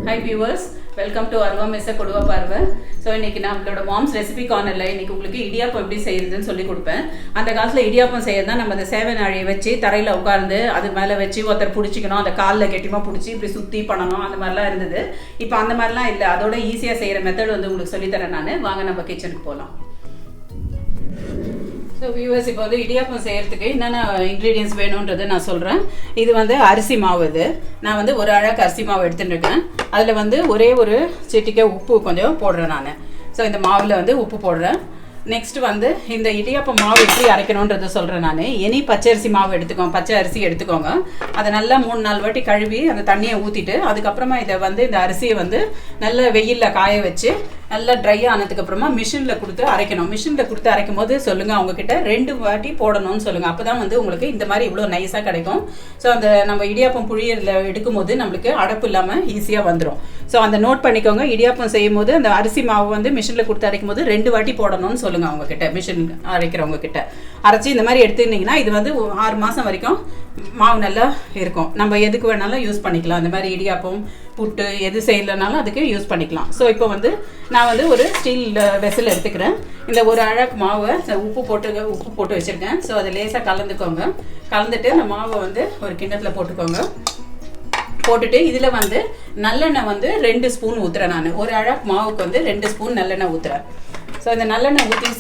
Hi viewers, welcome to Aruva Meesai Koduva Parva. So இன்னைக்கு நம்மளோட mom's recipe cornerல இன்னைக்கு உங்களுக்கு இடியாப்பம் எப்படி செய்யறதுன்னு சொல்லி கொடுப்பேன். அந்த காலத்துல இடியாப்பம் செய்யறதா நம்ம அந்த சேவனாழியை வச்சு தரையில உட்கார்ந்து அது மேல வச்சு ஒருத்தர் புடிச்சிக்கணும், அந்த கால்ல கெட்டிமா புடிச்சி இப்படி சுத்தி பண்ணணும், அந்த மாதிரிலாம் இருந்தது. இப்போ அந்த மாதிரிலாம் இல்ல, அதோட ஈஸியா செய்யற மெத்தட் வந்து உங்களுக்கு சொல்லி தரேன் நான். வாங்க நம்ம கிச்சனுக்கு போலாம். So viewers, இப்போ வந்து இடியாப்பம் செய்யறதுக்கு என்னென்ன இன்க்ரீடியன்ஸ் வேணும்ன்றதை நான் சொல்கிறேன். இது வந்து அரிசி மாவு. இது நான் வந்து ஒரு அழகு அரிசி மாவு எடுத்துட்டுருக்கேன். அதில் வந்து ஒரே ஒரு சிட்டிக்கை உப்பு கொஞ்சம் போடுறேன் நான். ஸோ இந்த மாவில் வந்து உப்பு போடுறேன். நெக்ஸ்ட் வந்து இந்த இடியாப்பம் மாவு எப்படி அரைக்கணுன்றதை சொல்கிறேன் நான். எனி பச்சரிசி மாவு எடுத்துக்கோங்க, பச்சை அரிசி எடுத்துக்கோங்க. அதை நல்லா 3-4 வாட்டி கழுவி அந்த தண்ணியை ஊற்றிட்டு அதுக்கப்புறமா இதை வந்து இந்த அரிசியை வந்து நல்ல வெயிலில் காய வச்சு நல்லா ட்ரை ஆனதுக்கப்புறமா மிஷினில் கொடுத்து அரைக்கணும். மிஷினில் கொடுத்து அரைக்கும் போது சொல்லுங்கள் அவங்கக்கிட்ட 2 வாட்டி போடணும்னு சொல்லுங்கள். அப்போ தான் வந்து உங்களுக்கு இந்த மாதிரி இவ்வளோ நைஸாக கிடைக்கும். ஸோ அந்த நம்ம இடியாப்பம் புழியரில் எடுக்கும் போது நம்மளுக்கு அடப்பு இல்லாமல் ஈஸியாக வந்துடும். ஸோ அந்த நோட் பண்ணிக்கோங்க. இடியாப்பம் செய்யும் போது அந்த அரிசி மாவு வந்து மிஷினில் கொடுத்து அரைக்கும் போது 2 வாட்டி போடணும்னு சொல்லுங்கள் அவங்கக்கிட்ட, மிஷின் அரைக்கிறவங்க கிட்ட. அரைச்சி இந்த மாதிரி எடுத்துக்கிட்டிங்கன்னா இது வந்து 6 மாதம் வரைக்கும் மாவு நல்லா இருக்கும். நம்ம எதுக்கு வேணாலும் யூஸ் பண்ணிக்கலாம். அந்த மாதிரி இடியாப்பம் புட்டு எது செய்யலைனாலும் அதுக்கு யூஸ் பண்ணிக்கலாம். ஸோ இப்போ வந்து நான் வந்து ஒரு ஸ்டீல் வெசல் எடுத்துக்கிறேன். இந்த ஒரு அழகு மாவை உப்பு போட்டு வச்சுருக்கேன். ஸோ அதை லேசாக கலந்துக்கோங்க. கலந்துட்டு அந்த மாவை வந்து ஒரு கிண்ணத்தில் போட்டுக்கோங்க. போட்டுட்டு இதில் வந்து நல்லெண்ணெய் வந்து 2 ஸ்பூன் ஊற்றுறேன் நான். ஒரு அழகு மாவுக்கு வந்து 2 ஸ்பூன் நல்லெண்ணெய் ஊற்றுறேன். ஸோ இந்த நல்லெண்ணெய் ஊற்றி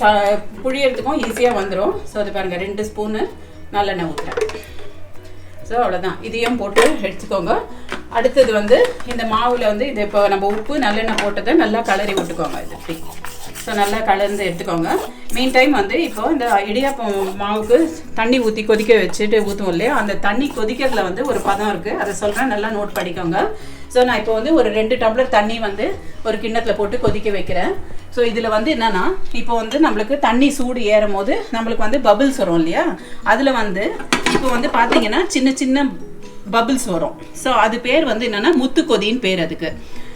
புழியறதுக்கும் ஈஸியாக வந்துடும். ஸோ அது பாருங்கள், 2 ஸ்பூனு நல்லெண்ணெய் ஊற்றுறேன். ஸோ அவ்வளோதான், இதையும் போட்டு எடுத்துக்கோங்க. அடுத்தது வந்து இந்த மாவில் வந்து இது இப்போ நம்ம உப்பு நல்லெண்ணெய் போட்டதை நல்லா கலரி விட்டுக்கோங்க. இது இப்படி ஸோ நல்லா கலந்து எடுத்துக்கோங்க. மீன் டைம் வந்து இப்போ இந்த இடியாப்பம் மாவுக்கு தண்ணி ஊற்றி கொதிக்க வச்சுட்டு ஊற்றுவோம் இல்லையா, அந்த தண்ணி கொதிக்கிறதுல வந்து ஒரு பதம் இருக்குது, அதை சொல்கிறேன், நல்லா நோட் பண்ணிக்கோங்க. ஸோ நான் இப்போ வந்து ஒரு 2 டம்ளர் தண்ணி வந்து ஒரு கிண்ணத்தில் போட்டு கொதிக்க வைக்கிறேன். ஸோ இதில் வந்து என்னென்னா இப்போ வந்து நம்மளுக்கு தண்ணி சூடு ஏறும் போது நம்மளுக்கு வந்து பபிள்ஸ் வரும் இல்லையா, அதில் வந்து இப்போ வந்து பார்த்தீங்கன்னா சின்ன சின்ன பபிள்ஸ் வரும். ஸோ அது பேர் வந்து என்னென்னா முத்து கொதின்னு பேர் அதுக்கு.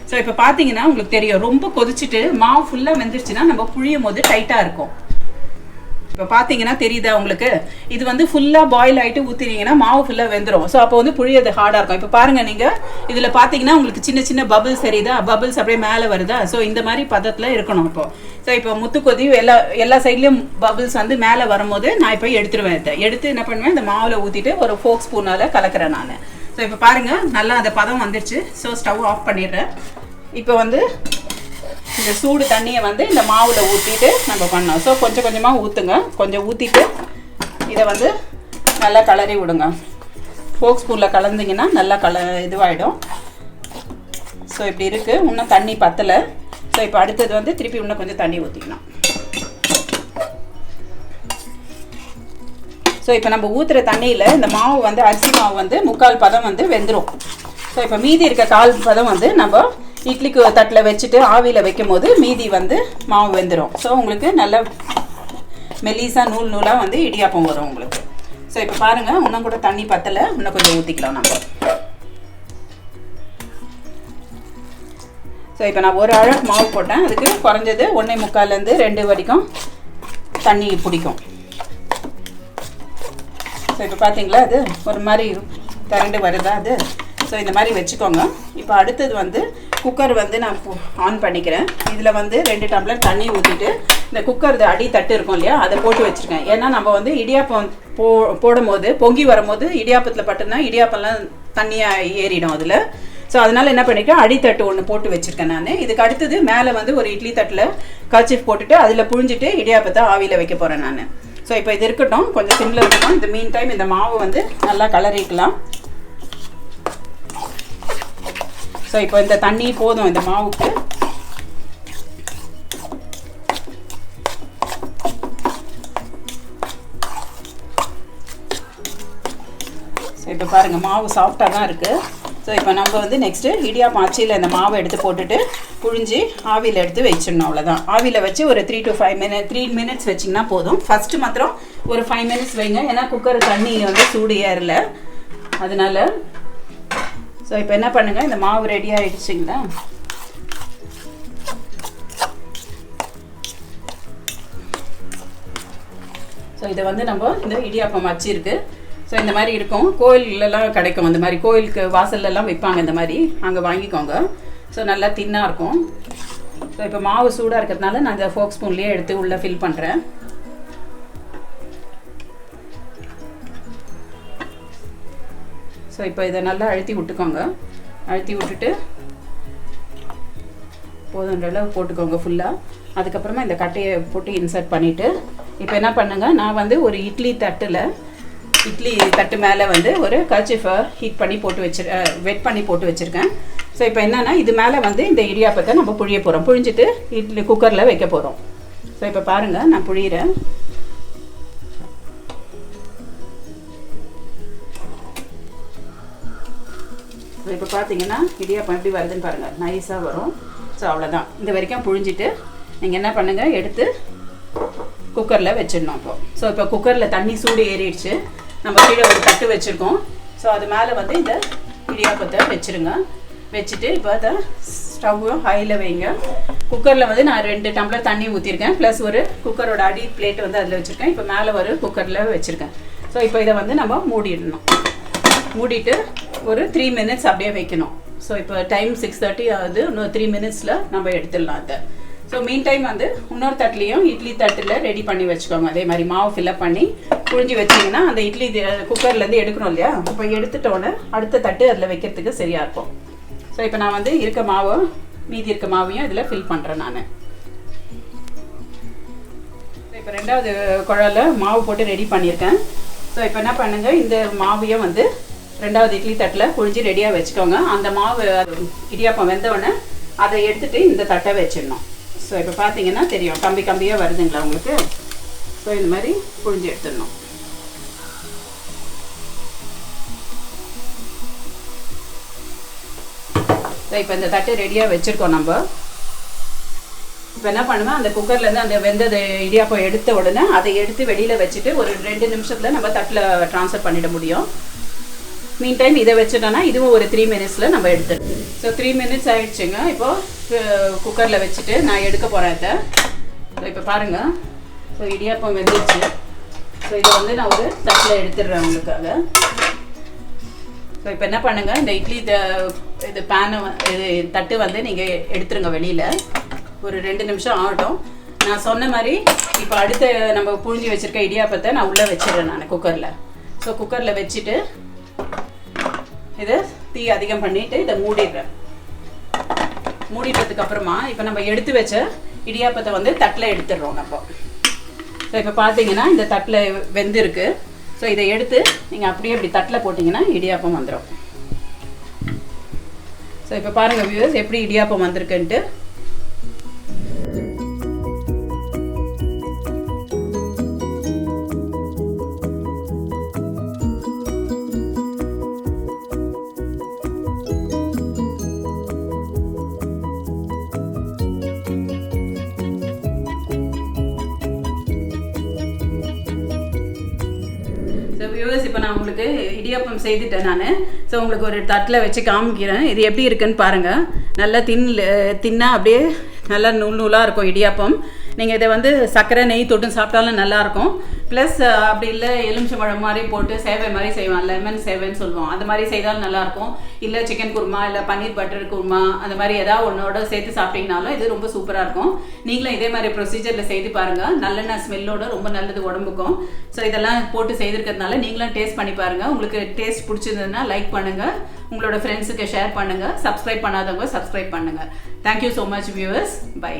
ஸோ இப்போ பார்த்தீங்கன்னா உங்களுக்கு தெரியும், ரொம்ப கொதிச்சுட்டு மாவு ஃபுல்லாக வெந்துருச்சுன்னா நம்ம புழியும் போது டைட்டாக இருக்கும். இப்போ பார்த்தீங்கன்னா தெரியுதா உங்களுக்கு, இது வந்து ஃபுல்லாக பாயில் ஆகிட்டு ஊற்றினீங்கன்னா மாவு ஃபுல்லாக வெந்துடும். ஸோ அப்போ வந்து புழியது ஹார்டாக இருக்கும். இப்போ பாருங்கள், நீங்கள் இதில் பார்த்தீங்கன்னா உங்களுக்கு சின்ன சின்ன பபிள்ஸ் தெரியுதா, பபிள்ஸ் அப்படியே மேலே வருதா. ஸோ இந்த மாதிரி பதத்தில் இருக்கணும் இப்போ. ஸோ இப்போ முத்துக்கொதி எல்லா சைட்லேயும் பபிள்ஸ் வந்து மேலே வரும்போது நான் இப்போ எடுத்துருவேன். இதை எடுத்து என்ன பண்ணுவேன், இந்த மாவில் ஊற்றிட்டு ஒரு ஃபோக் ஸ்பூனால் கலக்கிறேன் நான். ஸோ இப்போ பாருங்கள், நல்லா அந்த பதம் வந்துடுச்சு. ஸோ ஸ்டவ் ஆஃப் பண்ணிடுறேன். இப்போ வந்து இந்த சூடு தண்ணியை வந்து இந்த மாவில் ஊற்றிட்டு நம்ம பண்ணோம். ஸோ கொஞ்சம் கொஞ்சமாக ஊற்றுங்க. கொஞ்சம் ஊற்றிட்டு இதை வந்து நல்லா கலரி விடுங்க. ஃபோக் ஸ்பூனில் கலந்திங்கன்னா நல்லா இதுவாகிடும். ஸோ இப்படி இருக்குது, இன்னும் தண்ணி பத்தலை. ஸோ இப்போ அடுத்தது வந்து திருப்பி இன்னும் கொஞ்சம் தண்ணி ஊற்றிக்கணும். ஸோ இப்போ நம்ம ஊற்றுற தண்ணியில் இந்த மாவு வந்து அரிசி மாவு வந்து 3/4 பதம் வந்து வெந்துடும். ஸோ இப்போ மீதி இருக்க 1/4 பதம் வந்து நம்ம இட்லிக்கு தட்டில் வச்சுட்டு ஆவியில் வைக்கும் போது மீதி வந்து மாவு வெந்துடும். ஸோ உங்களுக்கு நல்ல மெலிசாக நூலாக வந்து இடியாப்பம் வரும் உங்களுக்கு. ஸோ இப்போ பாருங்கள், இன்னும் கூட தண்ணி பத்தலை, இன்னும் கொஞ்சம் ஊற்றிக்கலாம் நம்ம. ஸோ இப்போ நான் ஒரு அழகு மாவு போட்டேன், அதுக்கு குறைஞ்சது 1.25 2 வரைக்கும் தண்ணி பிடிக்கும். ஸோ இப்போ பார்த்தீங்களா, அது ஒரு மாதிரி திரண்டு வருதா அது. ஸோ இந்த மாதிரி வச்சுக்கோங்க. இப்போ அடுத்தது வந்து குக்கர் வந்து நான் ஆன் பண்ணிக்கிறேன். இதில் வந்து 2 டம்ளர் தண்ணி ஊற்றிட்டு இந்த குக்கர் அடி தட்டு இருக்கும் இல்லையா, அதை போட்டு வச்சுருக்கேன். ஏன்னா நம்ம வந்து இடியாப்பம் போடும் போது பொங்கி வரும்போது இடியாப்பத்தில் பட்டுனா இடியாப்பம்லாம் தண்ணியாக ஏறிடும் அதில். ஸோ அதனால் என்ன பண்ணிக்கிறேன், அடித்தட்டு ஒன்று போட்டு வச்சுருக்கேன் நான். இதுக்கு அடுத்தது மேலே வந்து ஒரு இட்லி தட்டில் கர்ச்சீஃப் போட்டுட்டு அதில் புழிஞ்சிட்டு இடியாப்பத்தை ஆவியில் வைக்க போகிறேன் நான். ஸோ இப்போ இது இருக்கட்டும், கொஞ்சம் சிம்மில் இருக்கட்டும். இந்த மீன் டைம் இந்த மாவு வந்து நல்லா கலரிக்கலாம். ஸோ இப்போ இந்த தண்ணி போதும் இந்த மாவுக்கு. ஸோ இப்போ பாருங்கள், மாவு சாஃப்டாக தான் இருக்குது. ஸோ இப்போ நம்ம வந்து நெக்ஸ்ட்டு இடியாப்பம் அச்சியில் இந்த மாவை எடுத்து போட்டுட்டு புழிஞ்சி ஆவியில் எடுத்து வச்சிடணும். அவ்வளோதான். ஆவியில் வச்சு ஒரு 3 மினிட்ஸ் வச்சிங்கன்னா போதும். ஃபஸ்ட்டு மாத்திரம் ஒரு 5 மினிட்ஸ் வைங்க, ஏன்னா குக்கர் தண்ணி வந்து சூடு ஏறல அதனால. ஸோ இப்போ என்ன பண்ணுங்கள், இந்த மாவு ரெடி ஆகிடுச்சிங்களா. ஸோ இதை வந்து நம்ம இந்த இடியாப்பம் அச்சு இருக்குது. ஸோ இந்த மாதிரி இருக்கும், கோயிலெலாம் கிடைக்கும். அந்த மாதிரி கோயிலுக்கு வாசல்லாம் வைப்பாங்க, இந்த மாதிரி அங்கே வாங்கிக்கோங்க. ஸோ நல்லா தின்னாக இருக்கும். ஸோ இப்போ மாவு சூடாக இருக்கிறதுனால நான் இந்த ஃபோக் ஸ்பூன்லேயே எடுத்து உள்ளே ஃபில் பண்ணுறேன். ஸோ இப்போ இதை நல்லா அழுத்தி விட்டுக்கோங்க. அழுத்தி விட்டுட்டு போதுன்ற அளவு போட்டுக்கோங்க ஃபுல்லாக. அதுக்கப்புறமா இந்த கட்டையை போட்டு இன்சர்ட் பண்ணிவிட்டு இப்போ என்ன பண்ணுங்க, நான் வந்து ஒரு இட்லி தட்டு மேலே வந்து ஒரு கர்ச்சீஃபை ஹீட் பண்ணி போட்டு வெட் பண்ணி போட்டு வச்சுருக்கேன். ஸோ இப்போ என்னென்னா இது மேலே வந்து இந்த இடியாப்பத்தை நம்ம புழிய போகிறோம். புழிஞ்சிட்டு இட்லி குக்கரில் வைக்க போகிறோம். ஸோ இப்போ பாருங்கள், நான் புழியிறேன். ஸோ இப்போ பார்த்தீங்கன்னா இடியாப்பம் எப்படி வருதுன்னு பாருங்கள், நைஸாக வரும். ஸோ அவ்வளோதான். இந்த வரைக்கும் புழிஞ்சிட்டு நீங்கள் என்ன பண்ணுங்கள், எடுத்து குக்கரில் வச்சிடணும். ஸோ இப்போ குக்கரில் தண்ணி சூடு ஏறிடுச்சு. நம்ம கீழே ஒரு தட்டு வச்சுருக்கோம். ஸோ அது மேலே வந்து இந்த இடியாப்பத்தை வச்சுருங்க. வச்சுட்டு இப்போ அதை ஸ்டவ்வும் ஹையில் வைங்க. குக்கரில் வந்து நான் 2 டம்ளர் தண்ணி ஊற்றிருக்கேன். ப்ளஸ் ஒரு குக்கரோட அடி பிளேட் வந்து அதில் வச்சுருக்கேன். இப்போ மேலே ஒரு குக்கரில் வச்சுருக்கேன். ஸோ இப்போ இதை வந்து நம்ம மூடிடணும். மூடிட்டு ஒரு 3 மினிட்ஸ் அப்படியே வைக்கணும். ஸோ இப்போ டைம் 6:30 ஆகுது. இன்னும் 3 மினிட்ஸில் நம்ம எடுத்துடலாம் அதை. ஸோ மீன் டைம் வந்து இன்னொரு தட்டுலேயும் இட்லி தட்டில் ரெடி பண்ணி வச்சுக்கோங்க. அதே மாதிரி மாவு ஃபில்லப் பண்ணி புழிஞ்சு வச்சிங்கன்னா அந்த இட்லி குக்கர்லேருந்து எடுக்கணும் இல்லையா, இப்போ எடுத்துட்டோன்னே அடுத்த தட்டு அதில் வைக்கிறதுக்கு சரியாக இருக்கும். ஸோ இப்போ நான் வந்து மீதி இருக்க மாவையும் இதில் ஃபில் பண்ணுறேன் நான். இப்போ 2வது குழாயில் மாவு போட்டு ரெடி பண்ணியிருக்கேன். ஸோ இப்போ என்ன பண்ணுங்கள், இந்த மாவையும் வந்து 2வது இட்லி தட்டில் புழிஞ்சு ரெடியாக வச்சுக்கோங்க. அந்த மாவு இடியாப்பம் வெந்தோடனே அதை எடுத்துகிட்டு இந்த தட்டை வச்சிடணும். ஸோ இப்போ பார்த்தீங்கன்னா தெரியும், கம்பியாக வருதுங்களா உங்களுக்கு. ஸோ இந்த மாதிரி புழிஞ்சு எடுத்துடணும். ஸோ இப்போ இந்த தட்டு ரெடியாக வச்சுருக்கோம் நம்ம. இப்போ என்ன பண்ணுவேன், அந்த குக்கர்லேருந்து அந்த வெந்தது இடியாப்பம் எடுத்த உடனே அதை எடுத்து வெளியில் வச்சுட்டு ஒரு 2 நிமிஷத்தில் நம்ம தட்டில் ட்ரான்ஸ்ஃபர் பண்ணிட முடியும். மீன் டைம் இதை வச்சுட்டோன்னா இதுவும் ஒரு 3 மினிட்ஸில் நம்ம எடுத்துடுவோம். ஸோ 3 மினிட்ஸ் ஆகிடுச்சுங்க. இப்போது குக்கரில் வச்சுட்டு நான் எடுக்க போகிறேன் இதை. ஸோ இப்போ பாருங்கள், ஸோ இடியாப்பம் வெந்துடுச்சு. ஸோ இதை வந்து நான் ஒரு தட்டில் எடுத்துடுறேன் உங்களுக்காக. ஸோ இப்போ என்ன பண்ணுங்கள், இந்த இட்லி இது பேனை தட்டு வந்து நீங்கள் எடுத்துருங்க வெளியில். ஒரு 2 நிமிஷம் ஆகட்டும். நான் சொன்ன மாதிரி இப்போ அடுத்த நம்ம புழிஞ்சி வச்சுருக்க இடியாப்பத்தை நான் உள்ளே வச்சிடுறேன் நான் குக்கரில். ஸோ குக்கரில் வச்சுட்டு இதை தீ அதிகம் பண்ணிவிட்டு இதை மூடிடுறேன். மூடிட்டதுக்கு அப்புறமா இப்போ நம்ம எடுத்து வச்ச இடியாப்பத்தை வந்து தட்டில் எடுத்துடுறோம் நம்ம. ஸோ இப்போ பார்த்தீங்கன்னா இந்த தட்டில் வெந்திருக்கு. ஸோ இதை எடுத்து நீங்கள் அப்படியே இப்படி தட்டில் போட்டிங்கன்னா இடியாப்பம் வந்துடும். ஸோ இப்போ பாருங்கள் வியூவர்ஸ், எப்படி இடியாப்பம் வந்திருக்குன்ட்டு. வியூவர்ஸ், இப்போ நான் உங்களுக்கு இடியாப்பம் செய்துட்டேன் நான். ஸோ உங்களுக்கு ஒரு தட்டில் வச்சு காமிக்கிறேன். இது எப்படி இருக்குன்னு பாருங்கள். நல்லா தின்னா அப்படியே நல்லா நூலாக இருக்கும் இடியாப்பம். நீங்கள் இதை வந்து சர்க்கரை நெய் தொட்டு சாப்பிட்டாலும் நல்லாயிருக்கும். ப்ளஸ் அப்படி இல்லை எலுமிச்சம்பழம் மாதிரி போட்டு சேவை மாதிரி செய்வோம், லெமன் சேவைன்னு சொல்லுவோம், அந்த மாதிரி செய்தாலும் நல்லாயிருக்கும். இல்லை சிக்கன் குருமா இல்லை பன்னீர் பட்டர் குருமா அந்த மாதிரி ஏதாவது ஒன்றோட சேர்த்து சாப்பிட்டீங்கனாலும் இது ரொம்ப சூப்பராக இருக்கும். நீங்களும் இதே மாதிரி ப்ரொசீஜரில் செய்து பாருங்கள். நல்லெண்ணெய் ஸ்மெல்லோட ரொம்ப நல்லது உடம்புக்கும். ஸோ இதெல்லாம் போட்டு செய்திருக்கிறதுனால நீங்களும் டேஸ்ட் பண்ணி பாருங்கள். உங்களுக்கு டேஸ்ட் பிடிச்சிருந்ததுன்னா லைக் பண்ணுங்கள், உங்களோட ஃப்ரெண்ட்ஸுக்கு ஷேர் பண்ணுங்கள், சப்ஸ்கிரைப் பண்ணாதவங்க சப்ஸ்கிரைப் பண்ணுங்கள். Thank you so much viewers. By.